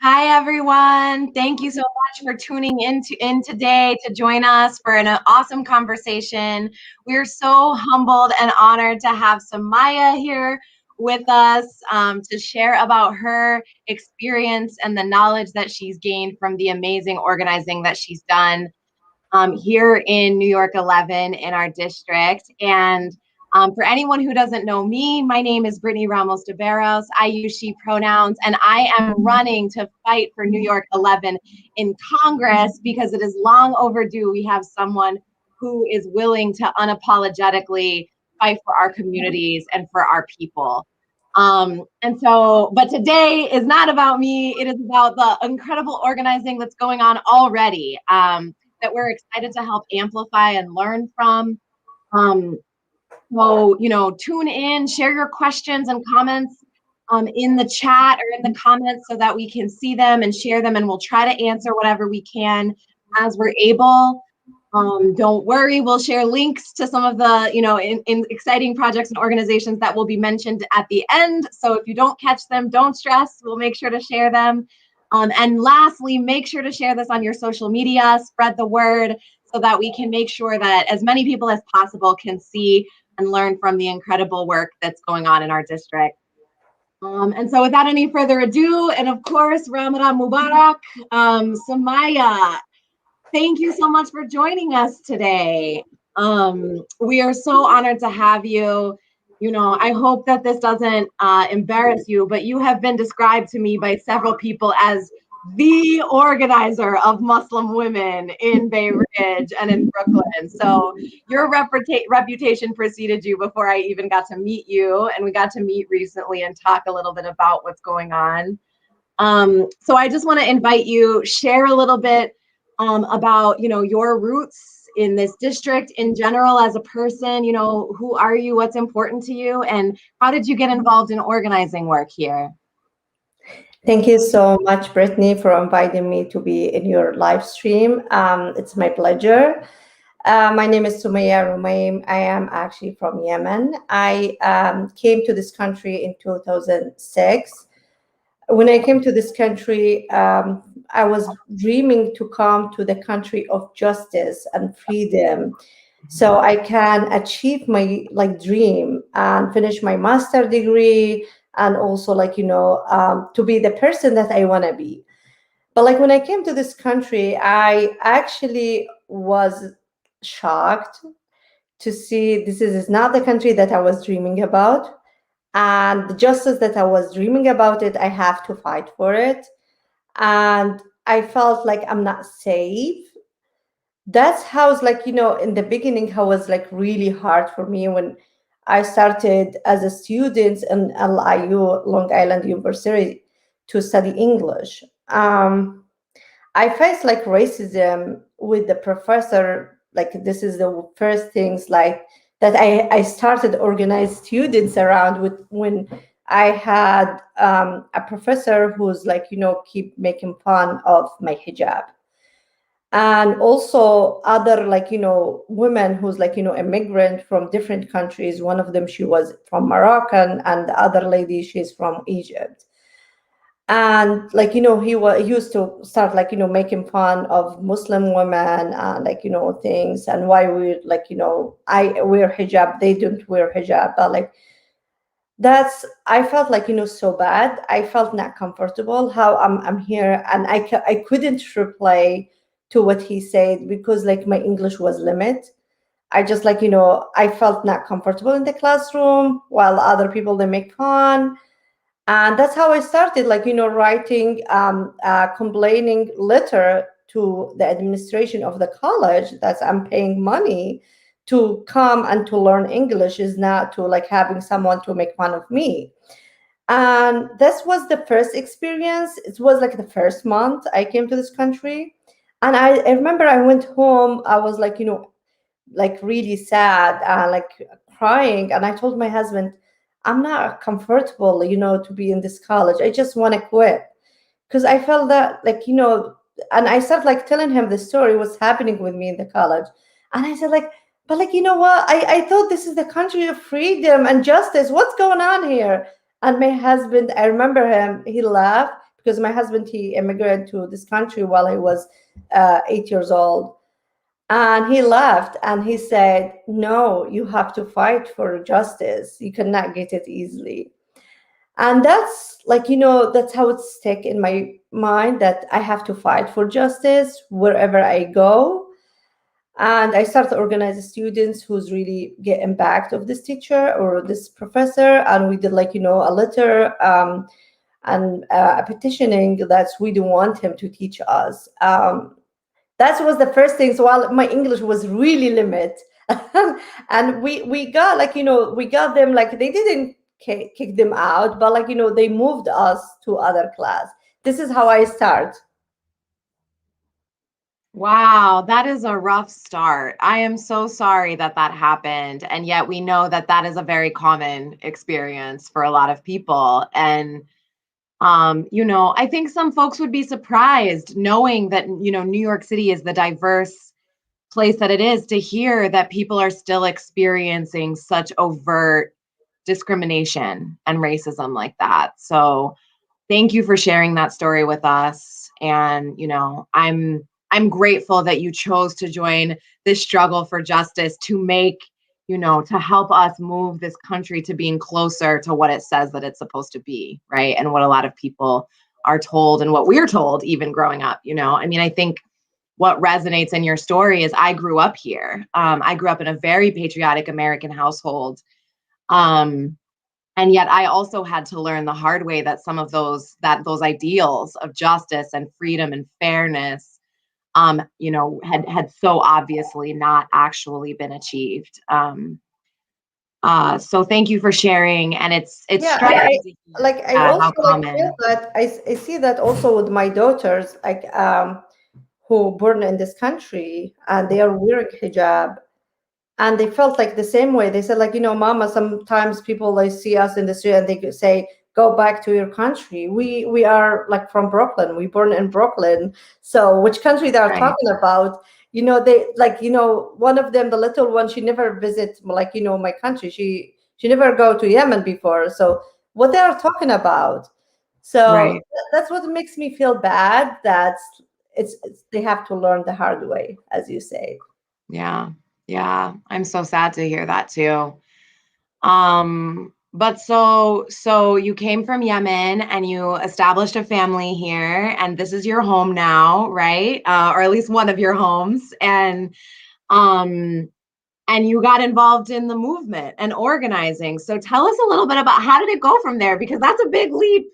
Hi, everyone. Thank you so much for tuning in today to join us for an awesome conversation. We're so humbled and honored to have Samaya here with us to share about her experience and the knowledge that she's gained from the amazing organizing that she's done here in New York 11 in our district. And for anyone who doesn't know me, my name is Brittany Ramos de Barros. I use she pronouns, and I am running to fight for New York 11 in Congress because it is long overdue. We have someone who is willing to unapologetically fight for our communities and for our people. But today is not about me. It is about the incredible organizing that's going on already. That we're excited to help amplify and learn from. Tune in, share your questions and comments in the chat or in the comments so that we can see them and share them, and we'll try to answer whatever we can as we're able. Don't worry, we'll share links to some of the, in exciting projects and organizations that will be mentioned at the end. So if you don't catch them, don't stress. We'll make sure to share them. And lastly, make sure to share this on your social media, spread the word so that we can make sure that as many people as possible can see and learn from the incredible work that's going on in our district. And so without any further ado, and of course, Ramadan Mubarak, Samaya, thank you so much for joining us today. We are so honored to have you. I hope that this doesn't embarrass you, but you have been described to me by several people as the organizer of Muslim women in Bay Ridge and in Brooklyn. So your reputation preceded you before I even got to meet you, and we got to meet recently and talk a little bit about what's going on. So I just want to invite you, share a little bit about, your roots in this district in general as a person. Who are you, what's important to you, and how did you get involved in organizing work here? Thank you so much, Brittany, for inviting me to be in your live stream. It's my pleasure. My name is Sumaya Rumaim. I am actually from Yemen. I came to this country in 2006. When I came to this country, I was dreaming to come to the country of justice and freedom, so I can achieve my dream and finish my master's degree, and also to be the person that I want to be. But when I came to this country, I actually was shocked to see this is not the country that I was dreaming about. And the justice that I was dreaming about it, I have to fight for it. And I felt like I'm not safe. That's how it's in the beginning, how it was really hard for me when I started as a student in LIU, Long Island University, to study English. I faced racism with the professor. This is the first things that I started organize students around with, when I had a professor who's keep making fun of my hijab. And also other women who's immigrant from different countries. One of them, she was from Moroccan, and the other lady, she's from Egypt. And he used to start making fun of Muslim women and things, and why we I wear hijab, they don't wear hijab. But I felt so bad. I felt not comfortable how I'm here, and I couldn't reply to what he said because my English was limited. I just I felt not comfortable in the classroom while other people, they make fun. And that's how I started writing a complaining letter to the administration of the college that I'm paying money to come and to learn English, is not to having someone to make fun of me. And this was the first experience. It was like the first month I came to this country. And I remember I went home. I was like, like really sad, like crying. And I told my husband, I'm not comfortable, to be in this college. I just want to quit. Because I felt that, like, and I started like telling him the story, what's happening with me in the college. And I said, like, but like, you know what? I thought this is the country of freedom and justice. What's going on here? And my husband, I remember him, he laughed because my husband, he immigrated to this country while I was 8 years old. And he laughed and he said, no, you have to fight for justice. You cannot get it easily. And that's like, that's how it's stuck in my mind, that I have to fight for justice wherever I go. And I started to organize students who's really get impact of this teacher or this professor. And we did like, a letter and a petitioning that we don't want him to teach us. That was the first thing. So while my English was really limited, and we got like, we got them, like they didn't kick them out, but like, they moved us to other class. This is how I start. Wow, that is a rough start. I am so sorry that that happened. And yet we know that that is a very common experience for a lot of people. And I think some folks would be surprised knowing that, New York City is the diverse place that it is, to hear that people are still experiencing such overt discrimination and racism like that. So thank you for sharing that story with us. And, I'm grateful that you chose to join this struggle for justice to make, to help us move this country to being closer to what it says that it's supposed to be, right? And what a lot of people are told and what we're told even growing up, I mean, I think what resonates in your story is I grew up here. I grew up in a very patriotic American household. Um, and yet I also had to learn the hard way that some of those ideals of justice and freedom and fairness, had so obviously not actually been achieved. So thank you for sharing. And it's Yeah, striking to hear, like I also how like feel common. that I see that also with my daughters, like who born in this country and they are wearing hijab, and they felt like the same way. They said, like, mama, sometimes people they see us in the street and they could say, go back to your country. We are like from Brooklyn, we born in Brooklyn, so which country they are Right, talking about? They like, one of them, the little one, she never visit, like, my country. She never go to Yemen before, so what they are talking about. So right. that's what makes me feel bad, that it's they have to learn the hard way, as you say. Yeah. Yeah. I'm so sad to hear that too. But so you came from Yemen and you established a family here, and this is your home now, right? Or at least one of your homes. Um, and you got involved in the movement and organizing. So tell us a little bit about how did it go from there? Because that's a big leap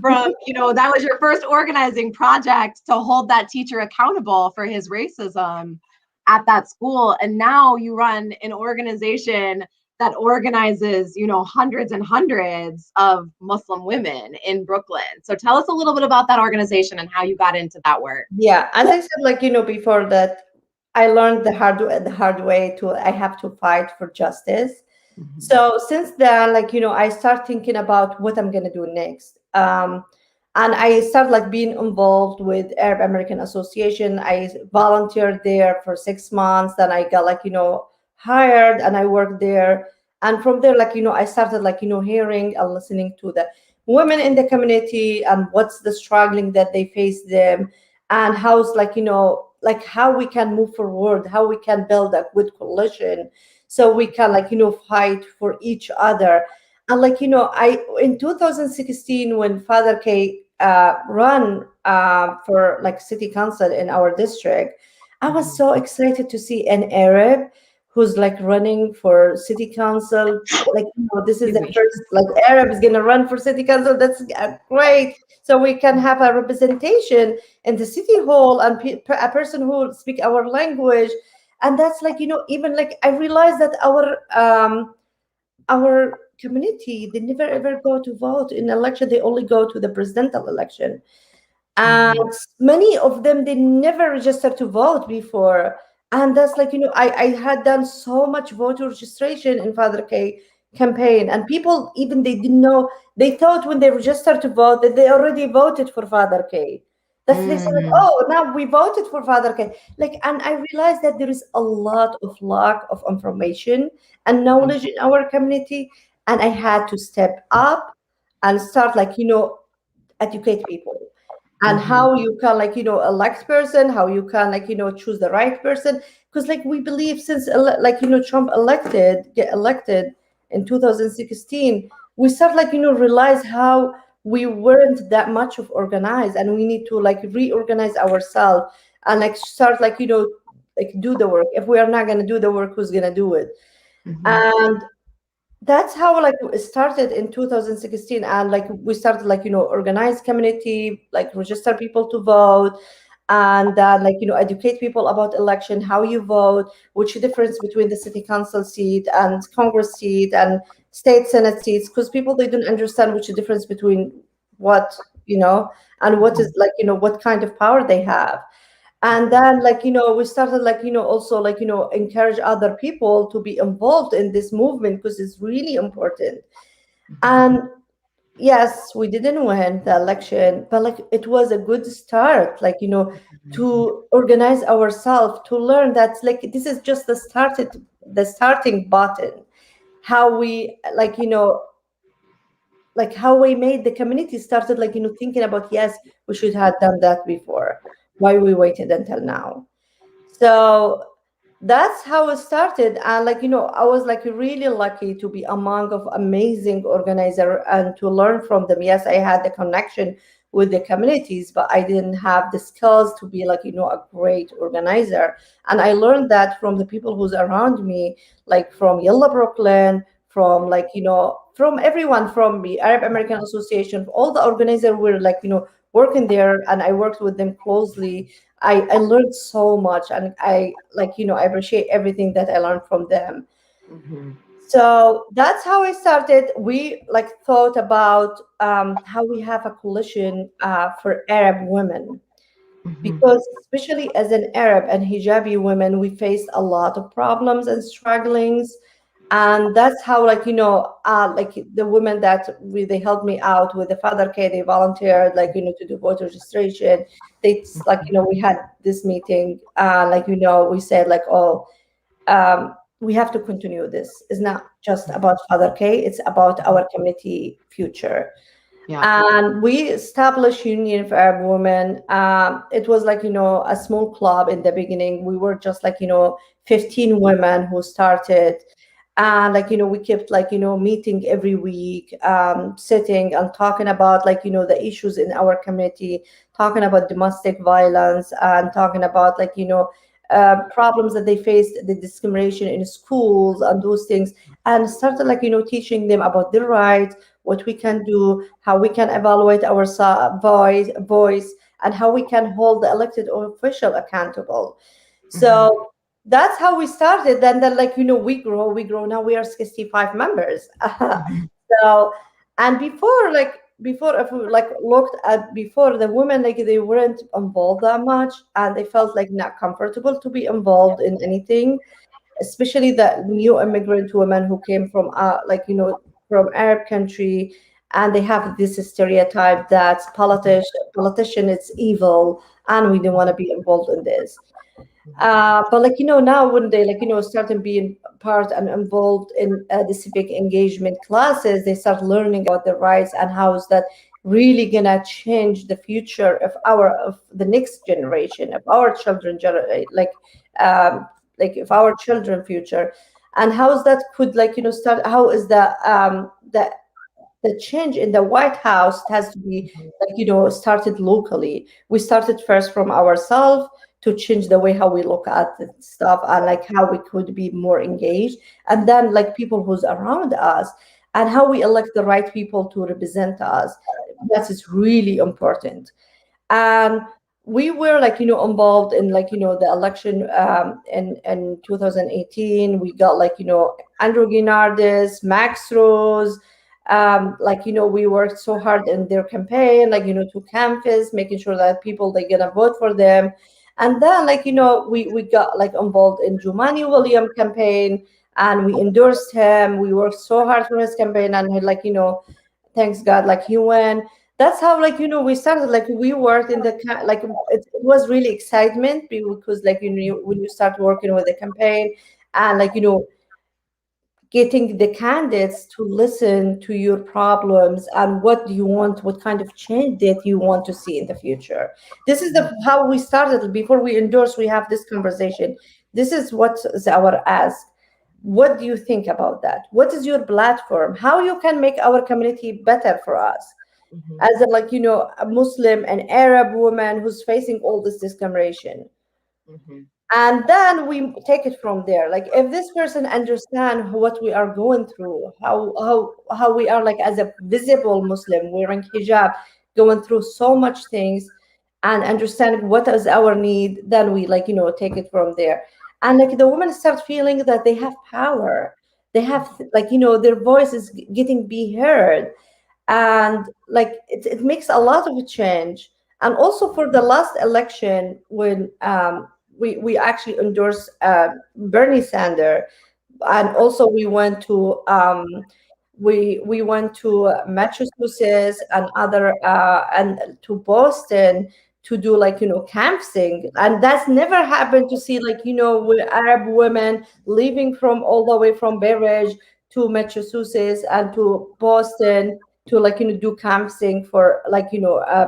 from, that was your first organizing project to hold that teacher accountable for his racism at that school. And now you run an organization that organizes, hundreds and hundreds of Muslim women in Brooklyn. So tell us a little bit about that organization and how you got into that work. Yeah, as I said, like, before that, I learned the hard way to I have to fight for justice. Mhm. So since then, like, I start thinking about what I'm gonna do next. And I start like being involved with Arab American Association. I volunteered there for 6 months. Then I got like, hired and I worked there. And from there, like, I started like, hearing and listening to the women in the community and what's the struggling that they face them, and how's like, like how we can move forward, how we can build a good coalition so we can like, fight for each other. And like, I in 2016 when Father K run for like city council in our district, I was Mhm. so excited to see an Arab who's like running for city council. Like, this is Excuse the me. first like Arab is gonna run for city council. That's great. So we can have a representation in the city hall and a person who speak our language. And that's like, even like I realized that our community, they never ever go to vote in election. They only go to the presidential election. And Mhm. many of them, they never registered to vote before. And that's like, I had done so much voter registration in Father K campaign, and people, even they didn't know, they thought when they registered to vote that they already voted for Father K. That's, they said, Mhm. oh, now we voted for Father K. Like, and I realized that there is a lot of lack of information and knowledge in our community. And I had to step up and start, like, educate people, and Mhm. how you can, like, elect person, how you can, like, choose the right person. Because, like, we believe since like, Trump get elected in 2016, we start, like, realize how we weren't that much of organized, and we need to, like, reorganize ourselves, and, like, start, like, like, do the work. If we are not going to do the work, who's going to do it? Mhm. And that's how, like, it started in 2016. And, like, we started, like, organize community, like, register people to vote, and then, like, educate people about election, how you vote, which difference between the city council seat and congress seat and state senate seats, because people, they don't understand which difference between what, and what is, Mhm. like, what kind of power they have. And then, like, we started, like, also, like, encourage other people to be involved in this movement, because it's really important. Mhm. And yes, we didn't win the election, but, like, it was a good start, like, to organize ourselves, to learn that, like, this is just the starting button. How we, like, like, how we made the community started, like, thinking about, yes, we should have done that before. Why we waited until now? So that's how it started. And, like, I was, like, really lucky to be among of amazing organizer and to learn from them. Yes, I had the connection with the communities, but I didn't have the skills to be, like, a great organizer. And I learned that from the people who's around me, like from Yella Brooklyn, from, like, from everyone, from the Arab American Association, all the organizers were, like, working there, and I worked with them closely. I learned so much, and I, like, I appreciate everything that I learned from them. Mhm. So that's how I started. We, like, thought about how we have a coalition for Arab women, Mhm. because especially as an Arab and hijabi women, we faced a lot of problems and strugglings. And that's how, like, like, the women that they helped me out with the Father K, they volunteered, like, to do voter registration. They, like, we had this meeting, like, we said, like, oh, we have to continue. This is not just about Father K, it's about our community future. Yeah. And we established Union for Arab Women. It was, like, a small club in the beginning. We were just, like, 15 women who started. And, like, we kept, like, meeting every week, sitting and talking about, like, the issues in our community, talking about domestic violence, and talking about, like, problems that they faced, the discrimination in schools and those things. And started, like, teaching them about their rights, what we can do, how we can evaluate our voice, and how we can hold the elected official accountable. Mhm. So that's how we started. Then, like, we grow. Now we are 65 members. Mhm. So, and before, if we, like, looked at before, the women, like, they weren't involved that much, and they felt, like, not comfortable to be involved in anything, especially the new immigrant women who came from, like, from Arab country. And they have this stereotype that politician is evil, and we don't want to be involved in this. But, like, now when they, like, starting being part and involved in the civic engagement classes, they start learning about the rights, and how is that really gonna change the future of the next generation, of our children, um, like, if our children future. And how is that could, like, start, how is the change in the White House has to be, like, started locally. We started first from ourselves to change the way how we look at the stuff, and, like, how we could be more engaged, and then, like, people who's around us, and how we elect the right people to represent us. That is really important. And we were like, involved in like, the election in 2018. We got like, Andrew Guinardis, Max Rose. Like, we worked so hard in their campaign, like, to canvass, making sure that people, they gonna vote for them. And then like, we got like involved in Jumani William campaign, and we endorsed him. We worked so hard for his campaign, and like, thanks God, like he won. That's how like, we started. Like we worked in the like it was really excitement, because like, when you start working with the campaign, and like, getting the candidates to listen to your problems, and what do you want, what kind of change that you want to see in the future. This is the how we started. Before we endorse, we have this conversation. This is what is our ask. What do you think about that? What is your platform? How you can make our community better for us, Mhm. as a like, a Muslim and Arab woman who's facing all this discrimination? Mhm. And then we take it from there. Like if this person understand what we are going through, how we are, like as a visible Muslim wearing hijab, going through so much things, and understand what is our need, then we like, take it from there. And like the women start feeling that they have power, they have like, their voice is getting be heard. And like it makes a lot of change. And also for the last election, when we actually endorsed Bernie Sanders, and also we went to Massachusetts and other and to Boston, to do like, campsing. And that's never happened, to see like, with Arab women leaving from all the way from Beirut to Massachusetts and to Boston, to like, do campsing for like,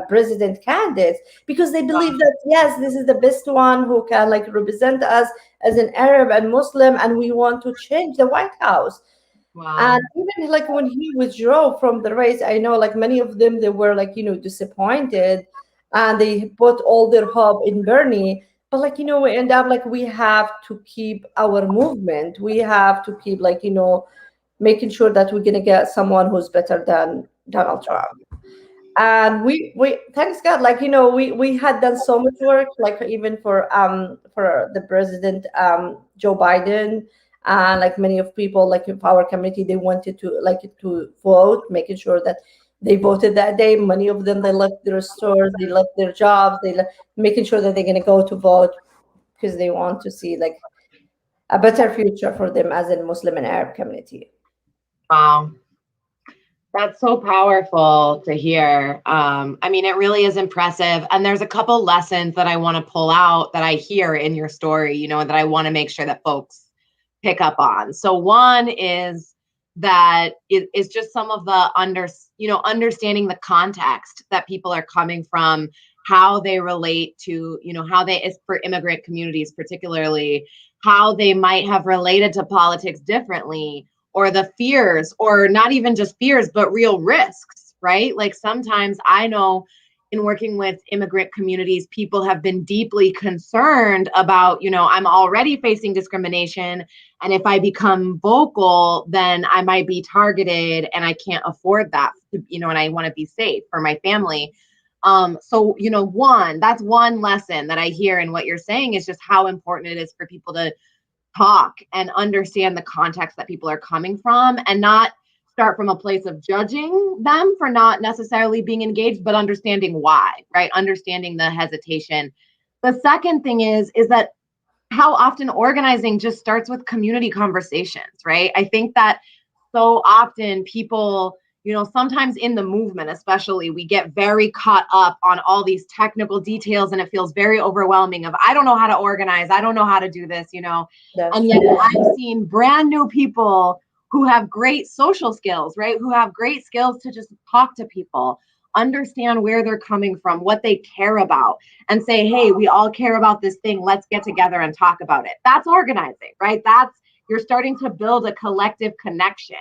president candidates, because they believe that yes, this is the best one who can like represent us as an Arab and Muslim, and we want to change the White House. And Wow. even like when he withdrew from the race, I know like many of them, they were like, disappointed, and they put all their hope in Bernie. But like, we end up like, we have to keep our movement. We have to keep like, making sure that we're gonna get someone who's better than Donald Trump. And we thanks God, like, we had done so much work, like even for the president, Joe Biden. And like many of people like in our community, they wanted to like to vote, making sure that they voted that day. Many of them, they left their stores, they left their jobs, making sure that they're going to go to vote, because they want to see like a better future for them as a Muslim and Arab community. Wow. That's so powerful to hear. I mean, it really is impressive. And there's a couple lessons that I want to pull out that I hear in your story, that I want to make sure that folks pick up on. So one is that it is just some of the understanding the context that people are coming from, how they relate to, how they, is for immigrant communities, particularly, how they might have related to politics differently, or the fears, or not even just fears, but real risks, right? Like sometimes I know in working with immigrant communities, people have been deeply concerned about, I'm already facing discrimination. And if I become vocal, then I might be targeted and I can't afford that, and I want to be safe for my family. So, that's one lesson that I hear in what you're saying, is just how important it is for people to talk and understand the context that people are coming from, and not start from a place of judging them for not necessarily being engaged, but understanding why, right? Understanding the hesitation. The second thing is that how often organizing just starts with community conversations, right? I think that so often people, sometimes in the movement, especially, we get very caught up on all these technical details, and it feels very overwhelming of, I don't know how to organize, I don't know how to do this, That's and yet true. I've seen brand new people who have great social skills, right? Who have great skills to just talk to people, understand where they're coming from, what they care about, and say, hey, we all care about this thing. Let's get together and talk about it. That's organizing, right? You're starting to build a collective connection.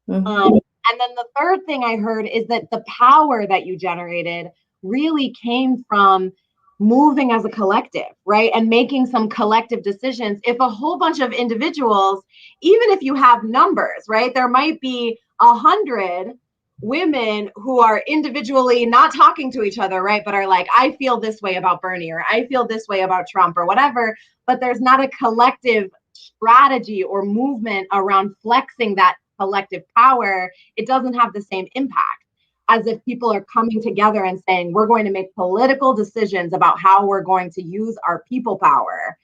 Mhm. Um, and then the third thing I heard is that the power that you generated really came from moving as a collective, right? And making some collective decisions. If a whole bunch of individuals, even if you have numbers, right? There might be 100 women who are individually not talking to each other, right? But are like, I feel this way about Bernie, or I feel this way about Trump, or whatever. But there's not a collective strategy or movement around flexing that collective power. It doesn't have the same impact as if people are coming together and saying, we're going to make political decisions about how we're going to use our people power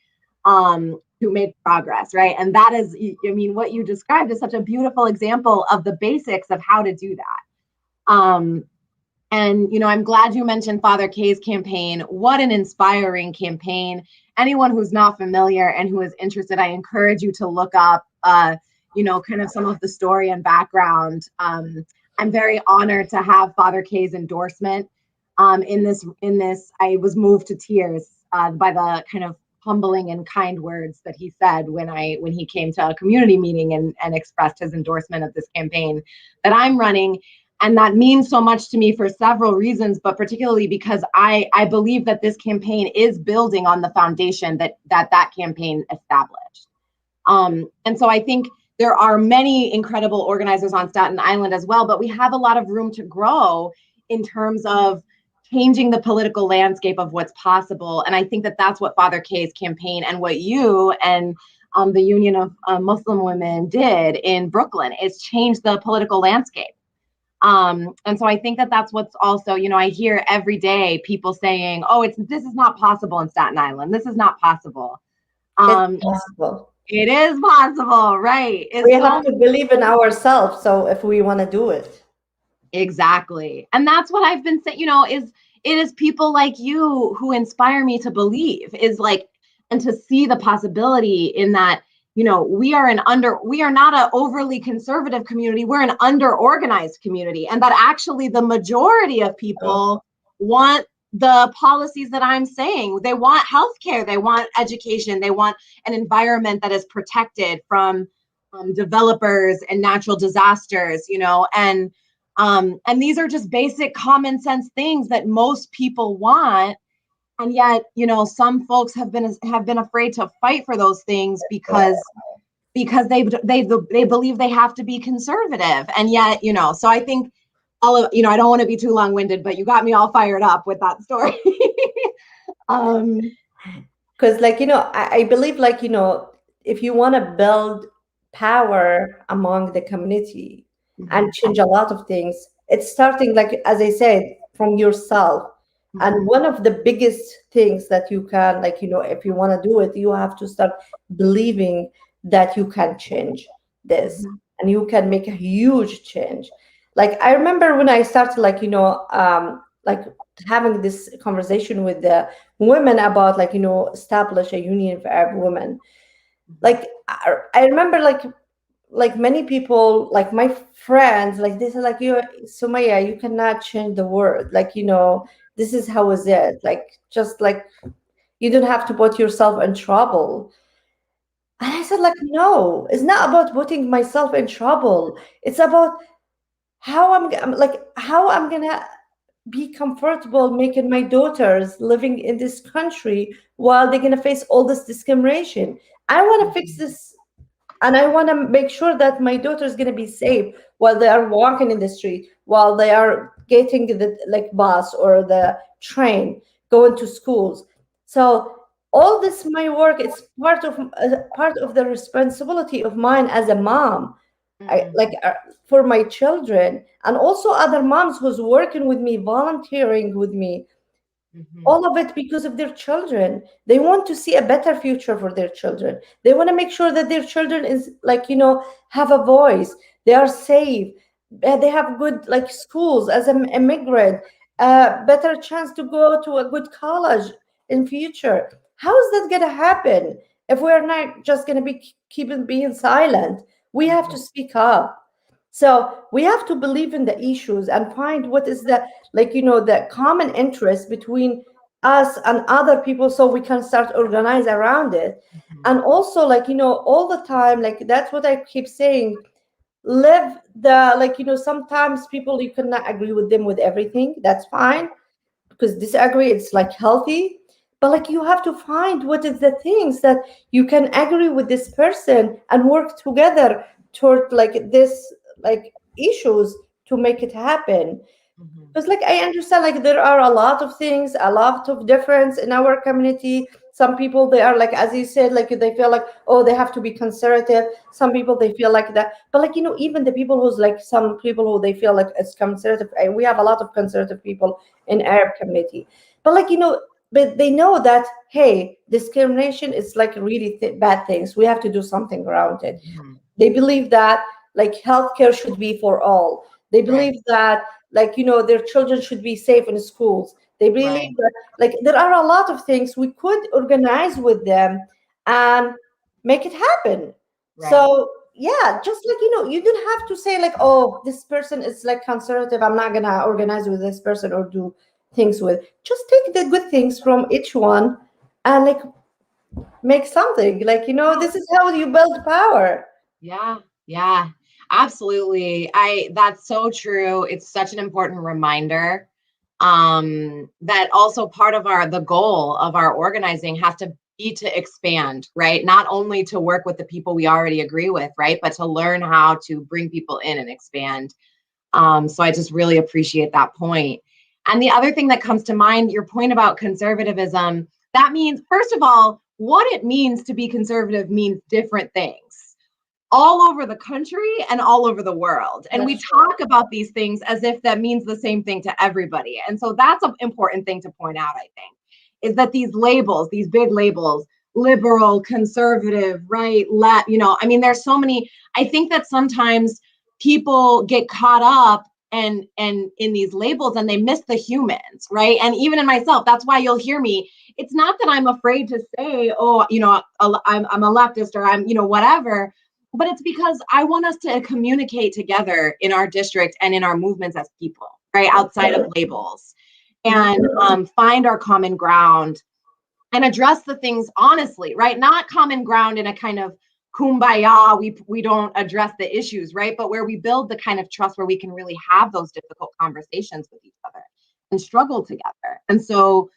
to make progress, right? And that is, I mean, what you described is such a beautiful example of the basics of how to do that. And, you know, I'm glad you mentioned Father K's campaign. What an inspiring campaign. Anyone who's not familiar and who is interested, I encourage you to look up, you know, kind of some of the story and background. I'm very honored to have Father K's endorsement in this. I was moved to tears by the kind of humbling and kind words that he said when he came to a community meeting and expressed his endorsement of this campaign that I'm running. And that means so much to me for several reasons, but particularly because I believe that this campaign is building on the foundation that campaign established. And so I think there are many incredible organizers on Staten Island as well, but we have a lot of room to grow in terms of changing the political landscape of what's possible. And I think that that's what Father K's campaign and what you and the Union of Muslim Women did in Brooklyn is change the political landscape. And so I think that that's what's also, you know, I hear every day people saying, oh, this is not possible in Staten Island. This is not possible. It's possible. It is possible, right? We have to believe in ourselves. So if we want to do it. Exactly. And that's what I've been saying, you know, it is people like you who inspire me to believe, is like, and to see the possibility in that, you know, we are not an overly conservative community. We're an under-organized community. And that actually the majority of people want the policies that I'm saying. They want healthcare, they want education, they want an environment that is protected from developers and natural disasters, you know, and these are just basic common sense things that most people want. And yet, you know, some folks have been afraid to fight for those things because they believe they have to be conservative. And yet, you know, so I think you know, I don't want to be too long-winded, but you got me all fired up with that story. Because like, you know, I believe like, you know, if you want to build power among the community and change a lot of things, it's starting, like, as I said, from yourself. And one of the biggest things that you can, like, you know, if you want to do it, you have to start believing that you can change this and you can make a huge change. Like, I remember when I started, like, you know, like having this conversation with the women about, like, you know, establish a union for Arab women. Like, I remember, like many people, like my friends, like they said, like, you, Sumaya, you cannot change the world. Like, you know, this is how is it. Like, just like, you don't have to put yourself in trouble. And I said, like, no, it's not about putting myself in trouble. It's about how I'm gonna be comfortable making my daughters living in this country while they're gonna face all this discrimination. I want to fix this, and I want to make sure that my daughter is gonna be safe while they are walking in the street, while they are getting the like bus or the train, going to schools. So all this my work, it's part of the responsibility of mine as a mom. For my children, and also other moms who's working with me, volunteering with me, all of it because of their children. They want to see a better future for their children. They want to make sure that their children is, like, you know, have a voice, they are safe, they have good, like, schools as an immigrant, better chance to go to a good college in future. How is that going to happen if we're not just going to be keeping being silent? We have to speak up. So we have to believe in the issues and find what is the, like, you know, the common interest between us and other people, so we can start organize around it. And also, like, you know, all the time, like, that's what I keep saying, live the, like, you know, sometimes people, you cannot agree with them with everything, that's fine, because disagree, it's like healthy. But like, you have to find what is the things that you can agree with this person and work together toward, like, this, like, issues to make it happen. Mhm. Because like I understand, like there are a lot of things, a lot of difference in our community. Some people they are like, as you said, like they feel like, oh, they have to be conservative. Some people they feel like that. But like, even the people who's like some people who they feel like it's conservative. We have a lot of conservative people in Arab community. But like, but they know that, hey, discrimination is like really bad things. We have to do something around it. Mhm. They believe that like healthcare should be for all. They Right. believe that like their children should be safe in schools. They Right. believe that like there are a lot of things we could organize with them and make it happen. Right. So yeah, just like you don't have to say like, oh, this person is like conservative, I'm not gonna organize with this person or do things with. Just take the good things from each one and like make something. Like this is how you build power. Yeah, yeah, absolutely. That's so true. It's such an important reminder that also part of the goal of our organizing has to be to expand, right? Not only to work with the people we already agree with, right? But to learn how to bring people in and expand. So I just really appreciate that point. And the other thing that comes to mind, your point about conservatism, that means, first of all, what it means to be conservative means different things all over the country and all over the world. And we That's true. talk about these things as if that means the same thing to everybody. And so that's an important thing to point out, I think, is that these labels, these big labels, liberal, conservative, right, left, I mean, there's so many. I think that sometimes people get caught up and in these labels and they miss the humans, right? And even in myself, that's why you'll hear me. It's not that I'm afraid to say, oh, I'm a leftist or I'm, whatever, but it's because I want us to communicate together in our district and in our movements as people, right? Outside of labels and find our common ground and address the things honestly, right? Not common ground in a kind of kumbaya, we don't address the issues, right? But where we build the kind of trust where we can really have those difficult conversations with each other and struggle together. And so,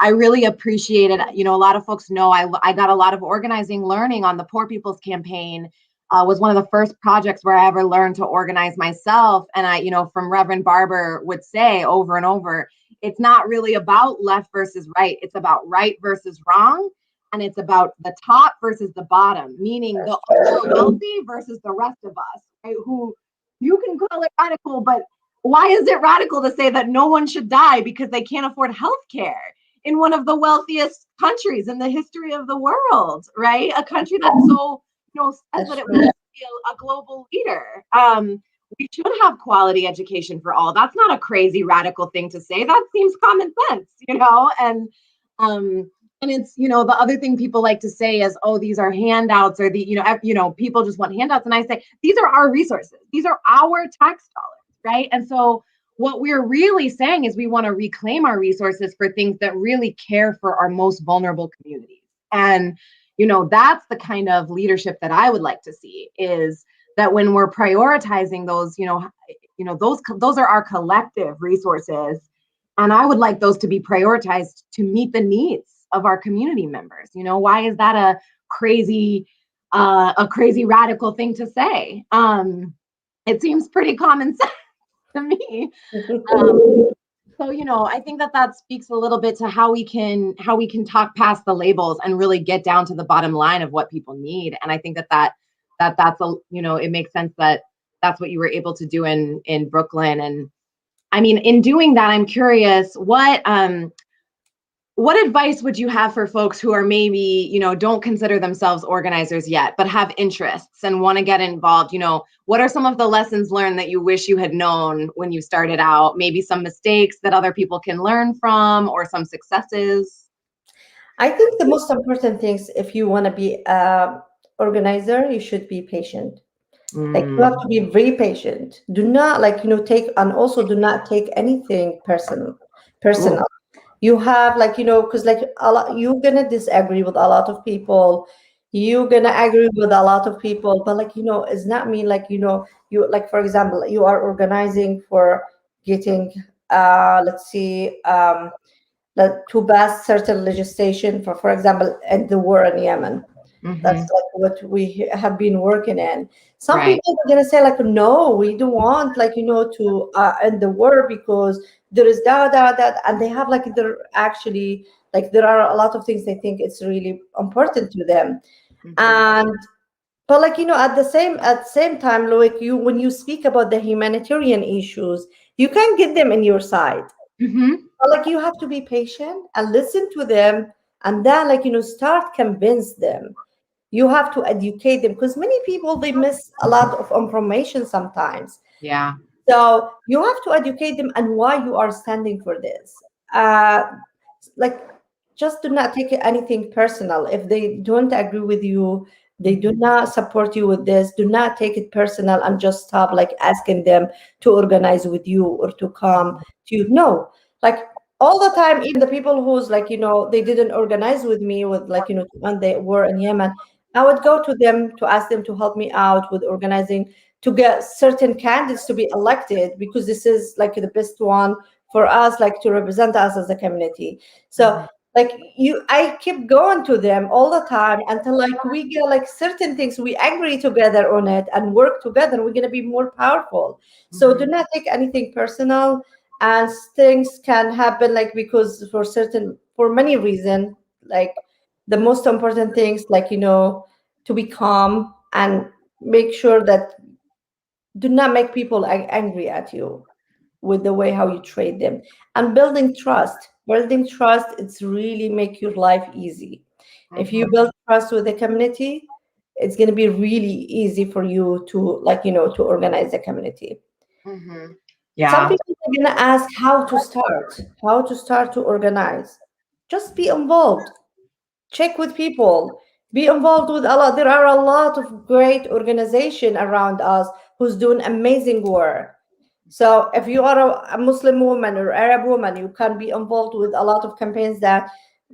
I really appreciate it. A lot of folks know I got a lot of organizing learning on the Poor People's Campaign. Was one of the first projects where I ever learned to organize myself. And from Reverend Barber would say over and over, it's not really about left versus right. It's about right versus wrong. And it's about the top versus the bottom, meaning the ultra wealthy versus the rest of us, right? Who you can call it radical, but why is it radical to say that no one should die because they can't afford health care in one of the wealthiest countries in the history of the world, right? A country that's so, says that That's it true. wants to be a global leader. We should have quality education for all. That's not a crazy radical thing to say. That seems common sense, um, and it's the other thing people like to say is, oh, these are handouts, or people just want handouts, and I say these are our resources. These are our tax dollars, right? And so what we're really saying is we want to reclaim our resources for things that really care for our most vulnerable communities. And that's the kind of leadership that I would like to see, is that when we're prioritizing those, those are our collective resources. And I would like those to be prioritized to meet the needs of our community members. Why is that a crazy radical thing to say? It seems pretty common sense to me. So I think that speaks a little bit to how we can talk past the labels and really get down to the bottom line of what people need. And I think that's it makes sense that that's what you were able to do in Brooklyn. And I mean, in doing that, I'm curious, what advice would you have for folks who are maybe, don't consider themselves organizers yet, but have interests and want to get involved? What are some of the lessons learned that you wish you had known when you started out? Maybe some mistakes that other people can learn from, or some successes? I think the most important things, if you want to be a organizer, you should be patient. Like you have Mm. to be very patient. Do not like take, and also do not take anything personal. Ooh. You have like because like a lot, you're gonna disagree with a lot of people. You're gonna agree with a lot of people, but like it's not mean like you like, for example, you are organizing for getting let's see to pass certain legislation for example, end the war in Yemen. That's Mm-hmm. like what we have been working in. Some Right. people are gonna say like, no, we don't want like to end the war because there is that, and they have like they're actually like there are a lot of things they think it's really important to them. Mm-hmm. And but like at the same time, like you when you speak about the humanitarian issues, you can get them in your side. Mm-hmm. But like you have to be patient and listen to them, and then like start convince them. You have to educate them because many people they miss a lot of information sometimes. Yeah. So you have to educate them and why you are standing for this. Like, just do not take anything personal. If they don't agree with you, they do Mm-hmm. not support you with this, do not take it personal and just stop like asking them to organize with you or to come to you. No, like all the time, even the people who's like, they didn't organize with me with like, when they were in Yemen, I would go to them to ask them to help me out with organizing to get certain candidates to be elected because this is like the best one for us, like to represent us as a community. So Mm-hmm. like I keep going to them all the time until like we get like certain things we agree together on it and work together, we're going to be more powerful. So do Mm-hmm. not take anything personal, and things can happen like because for many reasons, like the most important things like to be calm and make sure that do not make people angry at you with the way how you trade them. And building trust, it's really make your life easy. If you Mm-hmm. build trust with the community, it's going to be really easy for you to like to organize the community. Mm-hmm. Some Yeah. people are going to ask how to start to organize. Just be involved, check with people, be involved with a lot. There are a lot of great organization around us who's doing amazing work. So if you are a Muslim woman or Arab woman, you can be involved with a lot of campaigns that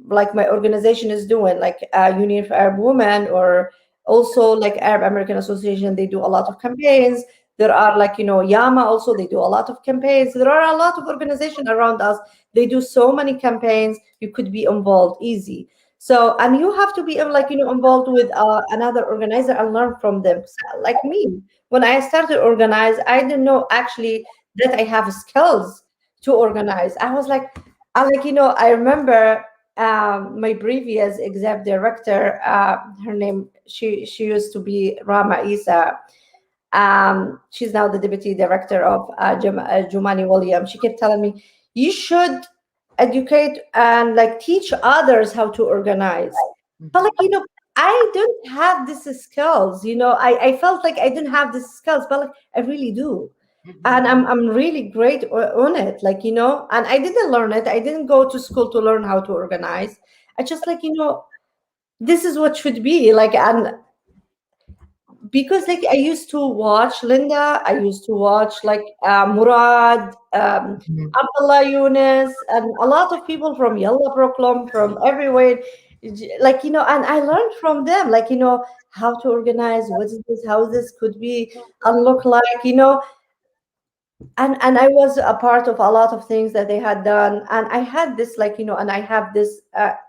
like my organization is doing, like Union for Arab Women, or also like Arab American Association. They do a lot of campaigns. There are like Yama also, they do a lot of campaigns. There are a lot of organizations around us. They do so many campaigns. You could be involved easy. So, and you have to be like involved with another organizer and learn from them. So, like me, when I started organize, I didn't know actually that I have skills to organize. I was like, I remember my previous exec director, her name, she used to be Rama Isa. She's now the deputy director of Jumani Williams. She kept telling me, you should educate and like teach others how to organize. But like, I don't have these skills. I felt like I didn't have these skills, but like I really do. And Mm-hmm. I'm really great on it. Like, and I didn't learn it. I didn't go to school to learn how to organize. I just like, this is what should be like. And because like I used to watch Linda, I used to watch like Murad, Mm-hmm. Abdullah Yunus, and a lot of people from Yalla Proclam from everywhere. Like and I learned from them, like how to organize, what is this, how this could be and look like, and I was a part of a lot of things that they had done, and I had this like and I have this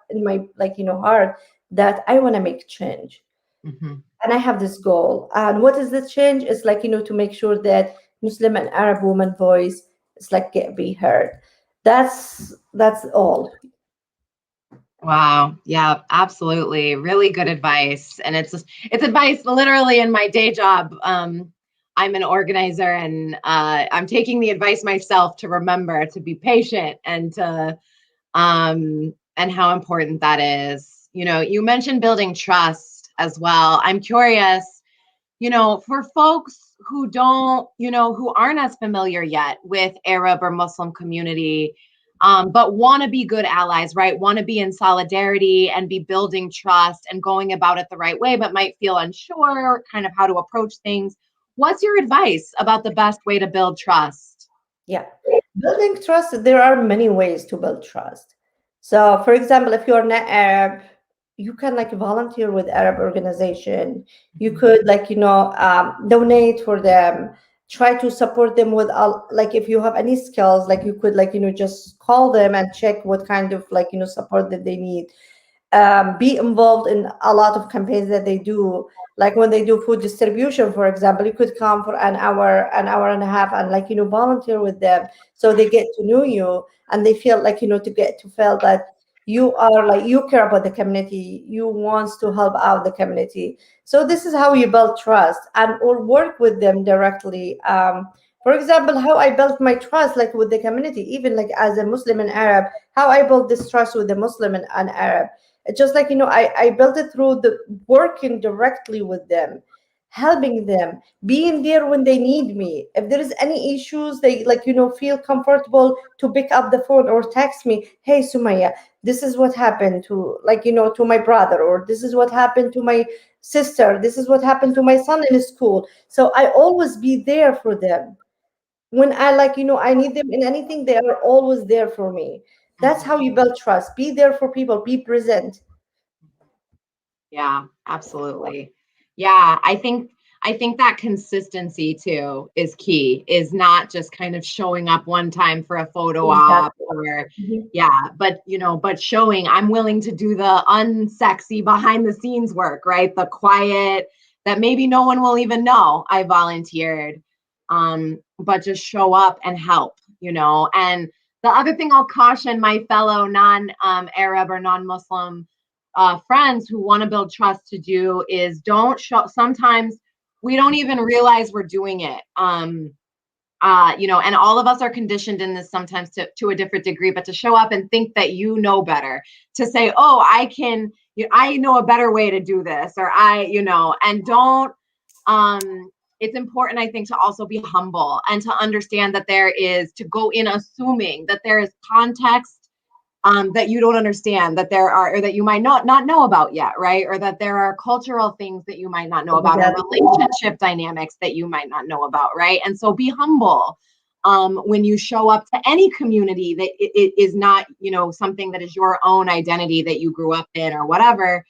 in my like heart that I want to make change, Mm-hmm. and I have this goal. And what is the change? It's like to make sure that Muslim and Arab woman voice is like get be heard. That's all. Wow. Yeah, absolutely. Really good advice. And it's advice literally in my day job. I'm an organizer and I'm taking the advice myself to remember to be patient and how important that is. You mentioned building trust as well. I'm curious, for folks who don't, who aren't as familiar yet with Arab or Muslim community, but want to be good allies, right? Want to be in solidarity and be building trust and going about it the right way, but might feel unsure kind of how to approach things. What's your advice about the best way to build trust? Yeah. Building trust, there are many ways to build trust. So, for example, if you're not Arab, you can like volunteer with Arab organization. You Mhm. could like, donate for them, try to support them with, like if you have any skills, like you could like, just call them and check what kind of like, support that they need. be involved in a lot of campaigns that they do. Like when they do food distribution, for example, you could come for an hour and a half, and like volunteer with them, so they get to know you, and they feel like to get to feel that you are like you care about the community, you wants to help out the community. So this is how you build trust and or work with them directly. For example, how I built my trust like with the community, even like as a Muslim and Arab, how I built this trust with the Muslim and Arab. It's just like I built it through the working directly with them, helping them, being there when they need me. If there is any issues, they like feel comfortable to pick up the phone or text me, hey Sumaya, this is what happened to like to my brother, or this is what happened to my sister, this is what happened to my son in school. So I always be there for them when I like I need them in anything. They are always there for me. That's how you build trust. Be there for people, be present. Yeah, absolutely. Yeah, I think that consistency too is key, is not just kind of showing up one time for a photo op Exactly. or Mhm. yeah, but showing I'm willing to do the unsexy behind the scenes work, right? The quiet that maybe no one will even know I volunteered. But just show up and help. And the other thing I'll caution my fellow non-Arab or non-Muslim friends who want to build trust to do is don't show. Sometimes we don't even realize we're doing it. And all of us are conditioned in this sometimes to a different degree, but to show up and think that you know better, to say, oh, I know a better way to do this, or and don't, it's important, I think, to also be humble and to understand that to go in assuming that there is context that you don't understand, that there are, or that you might not know about yet, right? Or that there are cultural things that you might not know about, or Exactly. relationship dynamics that you might not know about, right? And so be humble when you show up to any community that it is not, something that is your own identity that you grew up in or whatever.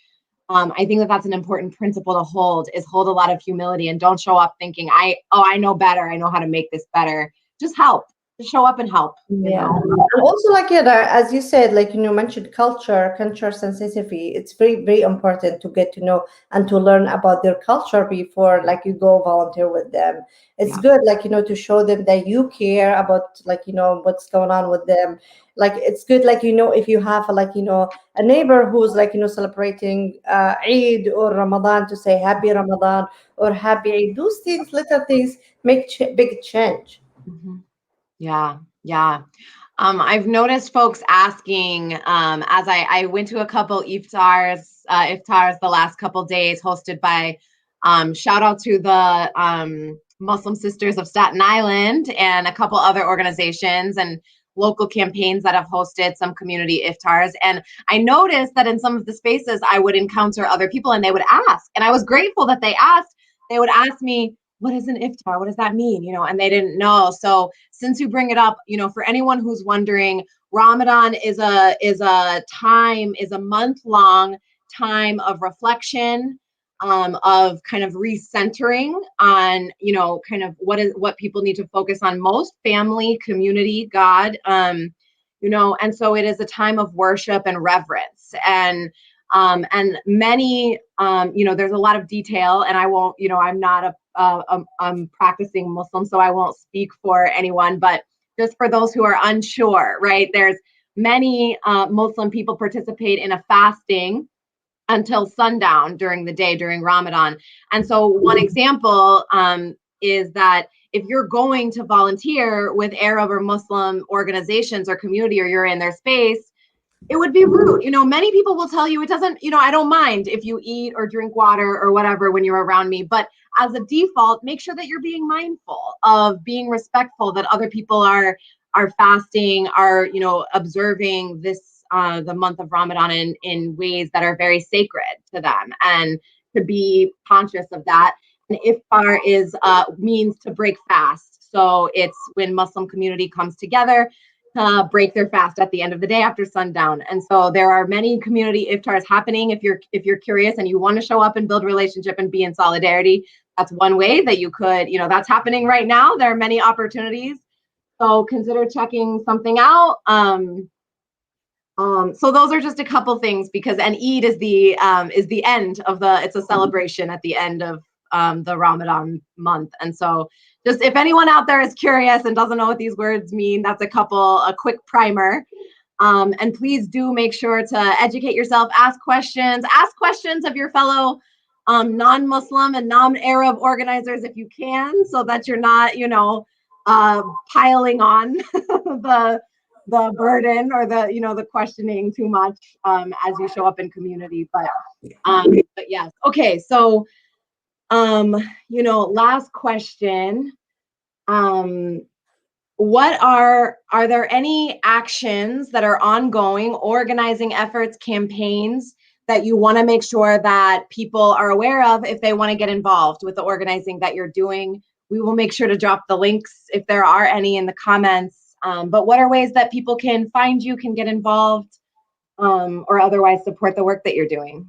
I think that that's an important principle to hold a lot of humility, and don't show up thinking, I know better, I know how to make this better. Just help, just show up and help, Yeah. And also, like, yeah, as you said, like, mentioned culture sensitivity. It's very, very important to get to know and to learn about their culture before, like, you go volunteer with them. It's Yeah. good, like, to show them that you care about, like, what's going on with them. Like, it's good, like, if you have, like, a neighbor who's, like, celebrating Eid or Ramadan, to say Happy Ramadan or Happy Eid. Those things, little things, make big change. Mhm. Yeah, yeah. I've noticed folks asking, as I went to a couple iftars the last couple days, hosted by, shout out to the Muslim Sisters of Staten Island and a couple other organizations and local campaigns that have hosted some community iftars. And I noticed that in some of the spaces, I would encounter other people and they would ask, and I was grateful that they asked. They would ask me, what is an iftar? What does that mean? And they didn't know. So since you bring it up, for anyone who's wondering, Ramadan is a month-long time of reflection, of kind of recentering on, kind of what people need to focus on most: family, community, God. And so it is a time of worship and reverence. And many, there's a lot of detail, and I won't, I'm not a practicing Muslim, so I won't speak for anyone, but just for those who are unsure, right? There's many Muslim people participate in a fasting until sundown during the day during Ramadan. And so one example is that if you're going to volunteer with Arab or Muslim organizations or community, or you're in their space, it would be rude. Many people will tell you it doesn't, I don't mind if you eat or drink water or whatever when you're around me. But as a default, make sure that you're being mindful of being respectful, that other people are fasting, are, observing this the month of Ramadan in ways that are very sacred to them, and to be conscious of that. And iftar is means to break fast. So it's when Muslim community comes together break their fast at the end of the day after sundown. And so there are many community iftars happening. If you're curious and you want to show up and build relationship and be in solidarity, that's one way that you could, that's happening right now. There are many opportunities. So consider checking something out. So those are just a couple things, because and Eid is the end of it's a celebration at the end of the Ramadan month. And so just if anyone out there is curious and doesn't know what these words mean, that's a quick primer. And please do make sure to educate yourself, ask questions of your fellow non-Muslim and non-Arab organizers if you can, so that you're not, piling on the burden or the questioning too much as you show up in community. But yes. Okay. So, last question. Are there any actions that are ongoing, organizing efforts, campaigns that you want to make sure that people are aware of if they want to get involved with the organizing that you're doing? We will make sure to drop the links if there are any in the comments. But what are ways that people can find you, can get involved, or otherwise support the work that you're doing?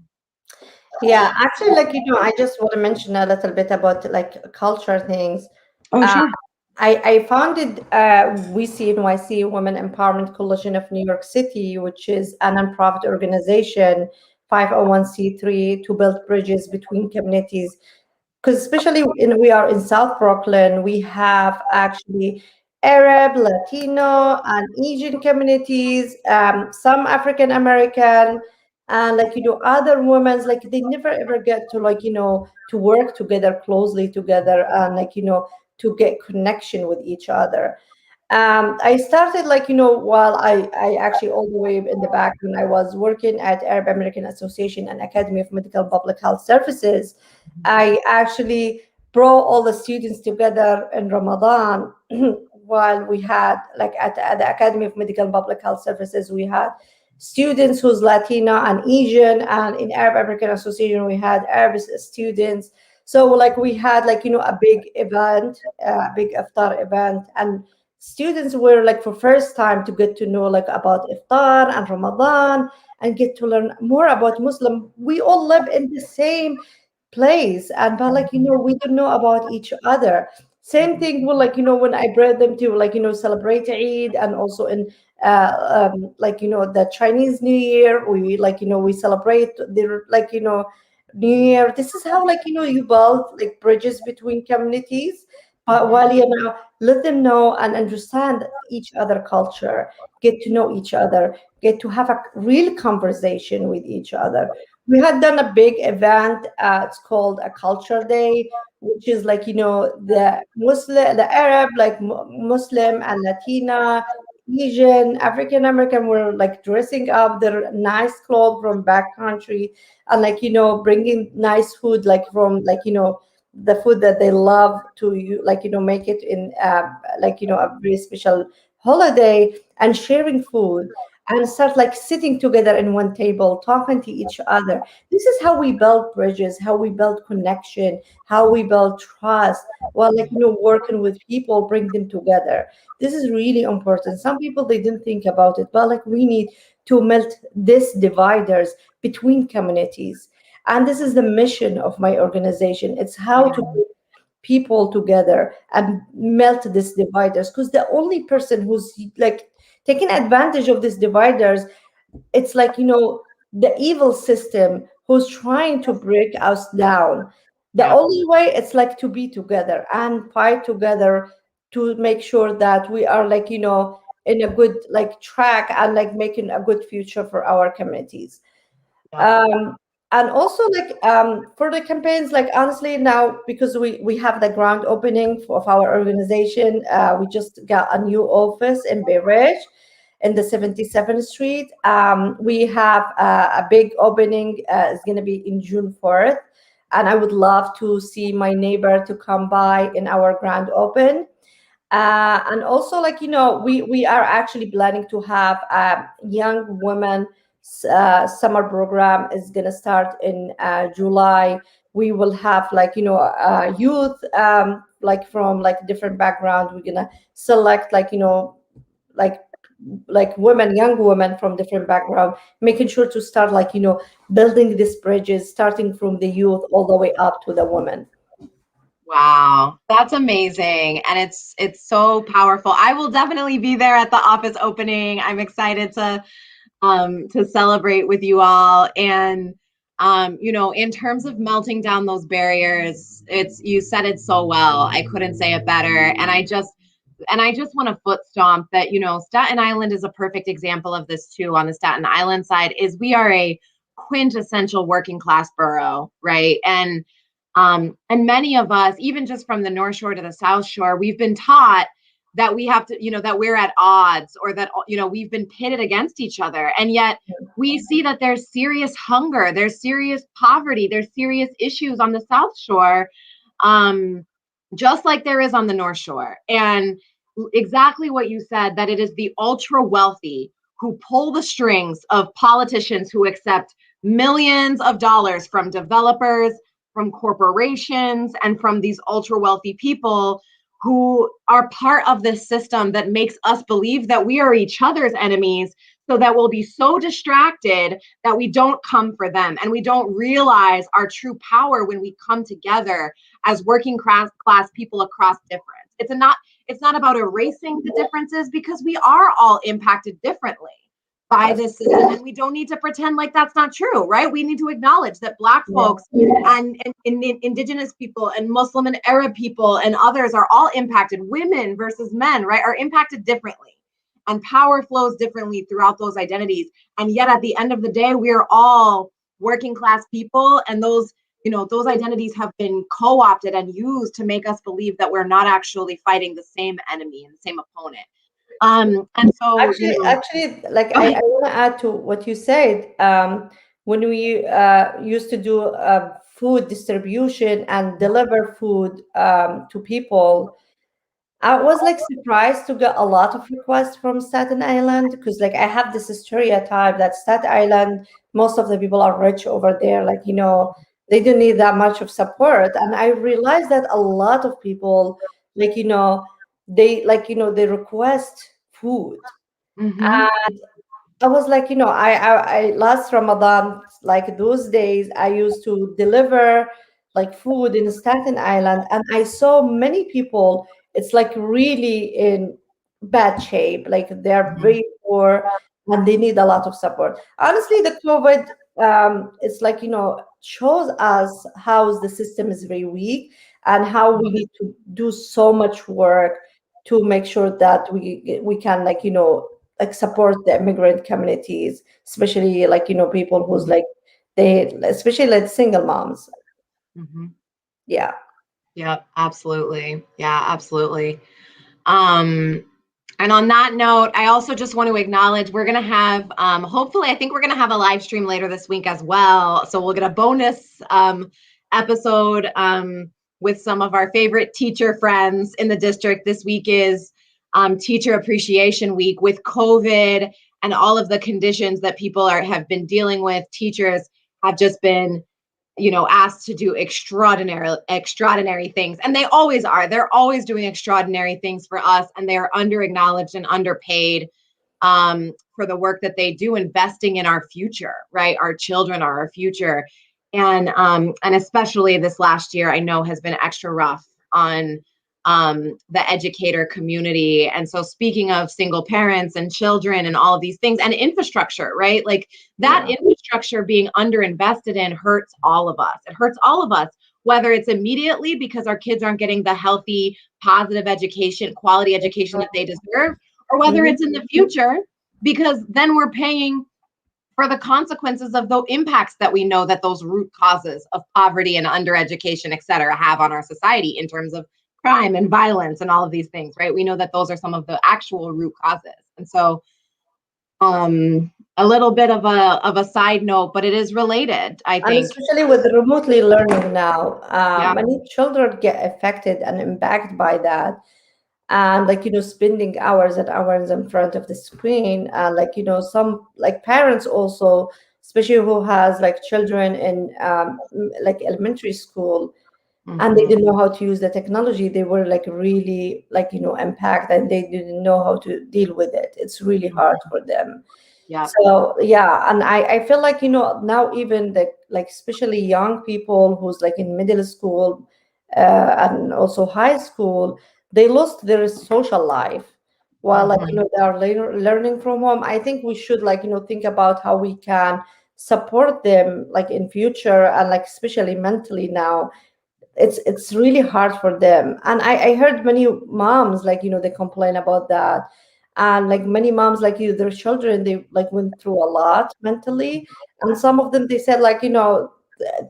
Yeah, actually, I just want to mention a little bit about like culture things. Oh, Uh, sure. I founded WeCNYC, Women Empowerment Coalition of New York City, which is a nonprofit organization, 501(c)(3), to build bridges between communities. Because especially we are in South Brooklyn, we have actually Arab, Latino, and Asian communities, some African American, and other women's, like they never ever get to to work together closely together, and to get connection with each other. I started while I actually all the way in the back when I was working at Arab American Association and Academy of Medical and Public Health Services. I actually brought all the students together in Ramadan while we had at the Academy of Medical and Public Health Services, we had students who's Latino and Asian, and in Arab American Association we had Arab students. So we had a big event, a big iftar event, and students were for first time to get to know about iftar and Ramadan and get to learn more about Muslim. We all live in the same place, and but we don't know about each other. Same thing with when I brought them to celebrate Eid, and also in the Chinese New Year, we we celebrate their New Year. This is how you build bridges between communities, but while let them know and understand each other culture, get to know each other, get to have a real conversation with each other. We had done a big event. It's called a Culture Day, which is the Arab, Muslim and Latina, Asian, African American were dressing up their nice clothes from back country, and bringing nice food from the food that they love to make it in a very special holiday, and sharing food, and start sitting together in one table talking to each other. This is how we build bridges, how we build connection, how we build trust, while working with people, bring them together. This is really important. Some people, they didn't think about it, but we need to melt these dividers between communities, and this is the mission of my organization. It's how to Yeah. put people together and melt these dividers, because the only person who's taking advantage of these dividers, it's the evil system who's trying to break us down. The Yeah. only way, it's to be together and fight together to make sure that we are in a good track, and making a good future for our communities. Yeah. um and also for the campaigns, honestly, now, because we have the grand opening of our organization. We just got a new office in Bay Ridge in the 77th Street. We have a big opening. It's going to be in June 4th, and I would love to see my neighbor to come by in our grand open. And also, we are actually planning to have a young women summer program. Is going to start in July. We will have youth, from different background. We're gonna select like women, young women from different background, making sure to start building these bridges, starting from the youth all the way up to the women. Wow, that's amazing. And it's so powerful. I will definitely be there at the office opening. I'm excited to to celebrate with you all. And in terms of melting down those barriers, you said it so well. I couldn't say it better. And I just want to foot stomp that, Staten Island is a perfect example of this too. On the Staten Island side, is we are a quintessential working class borough, right? And many of us, even just from the North Shore to the South Shore, we've been taught that we have to, that we're at odds, or that, we've been pitted against each other. And yet we see that there's serious hunger, there's serious poverty, there's serious issues on the South Shore, just like there is on the North Shore. And exactly what you said, that it is the ultra wealthy who pull the strings of politicians who accept millions of dollars from developers, from corporations, and from these ultra wealthy people who are part of this system that makes us believe that we are each other's enemies, so that we'll be so distracted that we don't come for them, and we don't realize our true power when we come together as working class people across difference. It's not about erasing the differences, because we are all impacted differently by this system, and we don't need to pretend like that's not true, right? We need to acknowledge that Black folks and Indigenous people and Muslim and Arab people and others are all impacted. Women versus men, right, are impacted differently, and power flows differently throughout those identities. And yet at the end of the day, we are all working class people, and those identities have been co-opted and used to make us believe that we're not actually fighting the same enemy and the same opponent. And so, Actually, like I want to add to what you said. When we used to do food distribution and deliver food to people, I was like surprised to get a lot of requests from Staten Island, because like I have this stereotype that Staten Island, most of the people are rich over there, like they don't need that much of support. And I realized that a lot of people, like they request food. mhm, I was like, I last Ramadan, like those days, I used to deliver like food in Staten Island, and I saw many people. It's like really in bad shape, like they're mhm, very poor and they need a lot of support. Honestly, the COVID, it's like shows us how the system is very weak, and how we need to do so much work to make sure that we can like support the immigrant communities, especially like people who's like they especially like single moms. mhm. Yeah. Yeah, absolutely. Yeah, absolutely. Um, and on that note, I also just want to acknowledge we're going to have, hopefully, I think we're going to have a live stream later this week as well. So we'll get a bonus episode with some of our favorite teacher friends in the district. This week is Teacher Appreciation Week. With COVID and all of the conditions that people have been dealing with, teachers have just been asked to do extraordinary things. And they always are. They're always doing extraordinary things for us, and they're under acknowledged and underpaid for the work that they do, investing in our future, right? Our children are our future. And especially this last year, I know has been extra rough on the educator community. And so, speaking of single parents and children and all of these things and infrastructure, right? Like that infrastructure being underinvested in hurts all of us. It hurts all of us, whether it's immediately because our kids aren't getting the healthy, positive education, quality education that they deserve, or whether Mhm. it's in the future because then we're paying for the consequences of the impacts that we know that those root causes of poverty and undereducation, et cetera, have on our society in terms of crime and violence and all of these things, right? We know that those are some of the actual root causes. And so a little bit of a side note, but it is related, I And think. especially with remotely learning now, Yeah. many children get affected and impacted by that. And like spending hours and hours in front of the screen, like some like parents also, especially who has like children in like elementary school, and they Mm-hmm. didn't know how to use the technology, they were like really like impacted, and they didn't know how to deal with it. It's really hard for them. Yeah. So yeah, and I feel like now even the like especially young people who's like in middle school and also high school, they lost their social life, while they are learning from home. I think we should think about how we can support them in future, and especially mentally now. It's really hard for them, and I heard many moms they complain about that, and many moms their children, they went through a lot mentally, and some of them, they said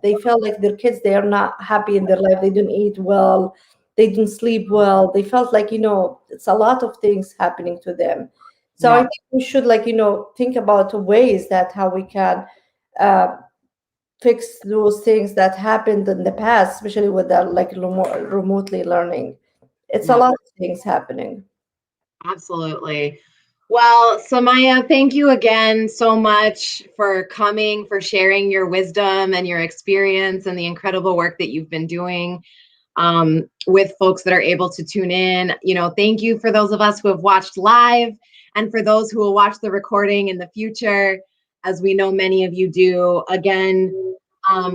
they felt like their kids, they are not happy in their life, they didn't eat well, they didn't sleep well, they felt it's a lot of things happening to them. So I Yeah. think we should think about ways that how we can uh, fix those things that happened in the past, especially with the remotely learning. It's a Yeah. lot of things happening. Absolutely. Well, Samaya, thank you again so much for coming, for sharing your wisdom and your experience and the incredible work that you've been doing with folks that are able to tune in. Thank you for those of us who have watched live, and for those who will watch the recording in the future, as we know many of you do. Again,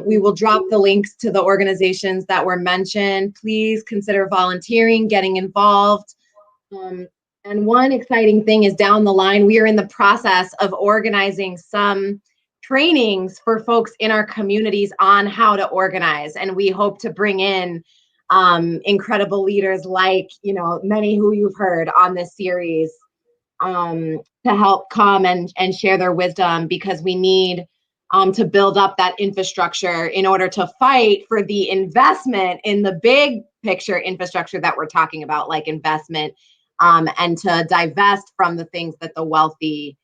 we will drop the links to the organizations that were mentioned. Please consider volunteering, getting involved. Um, and one exciting thing is, down the line, we are in the process of organizing some trainings for folks in our communities on how to organize. And we hope to bring in incredible leaders like, many who you've heard on this series, to help come and share their wisdom, because we need to build up that infrastructure in order to fight for the investment in the big picture infrastructure that we're talking about, like investment, and to divest from the things that the wealthy,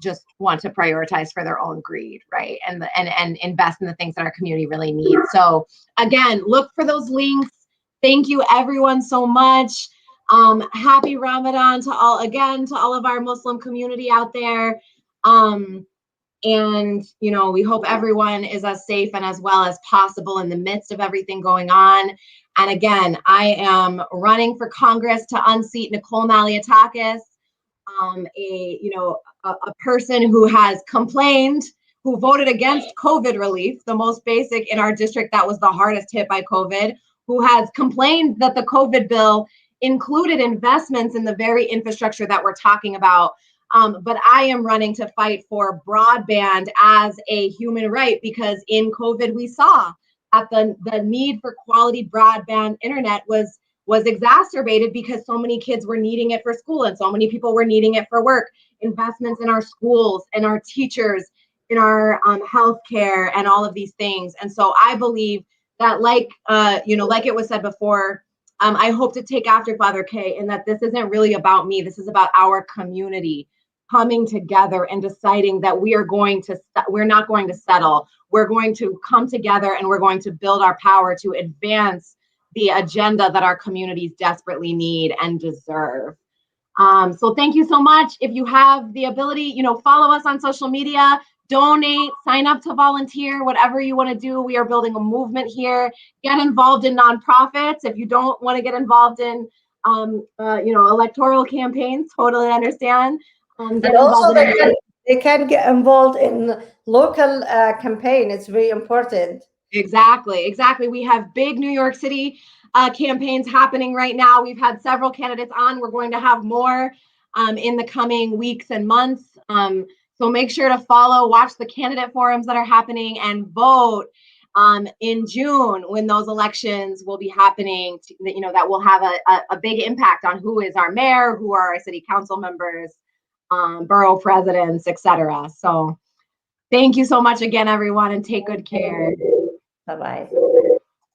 just want to prioritize for their own greed, right? And invest in the things that our community really needs. So again, look for those links. Thank you everyone so much. Happy Ramadan to all of our Muslim community out there. And we hope everyone is as safe and as well as possible in the midst of everything going on. And again, I am running for Congress to unseat Nicole Malliotakis, a person who has complained, who voted against COVID relief, the most basic in our district that was the hardest hit by COVID, who has complained that the COVID bill included investments in the very infrastructure that we're talking about. But I am running to fight for broadband as a human right, because in COVID we saw that the need for quality broadband internet was exacerbated because so many kids were needing it for school and so many people were needing it for work. Investments in our schools and our teachers, in our healthcare, and all of these things. And so I believe that, like it was said before, I hope to take after Father K, and that this isn't really about me. This is about our community coming together and deciding that we're not going to settle. We're going to come together and we're going to build our power to advance the agenda that our communities desperately need and deserve. So thank you so much. If you have the ability, follow us on social media, donate, sign up to volunteer, whatever you want to do. We are building a movement here. Get involved in nonprofits. If you don't want to get involved in, electoral campaigns, totally understand. Get And also involved in they can get involved in local campaign. It's very important. Exactly. We have big New York City campaigns happening right now. We've had several candidates on. We're going to have more in the coming weeks and months. So make sure to watch the candidate forums that are happening, and vote in June, when those elections will be happening, that will have a big impact on who is our mayor, who are our city council members, borough presidents, etc. So thank you so much again, everyone, and take good care. Bye bye.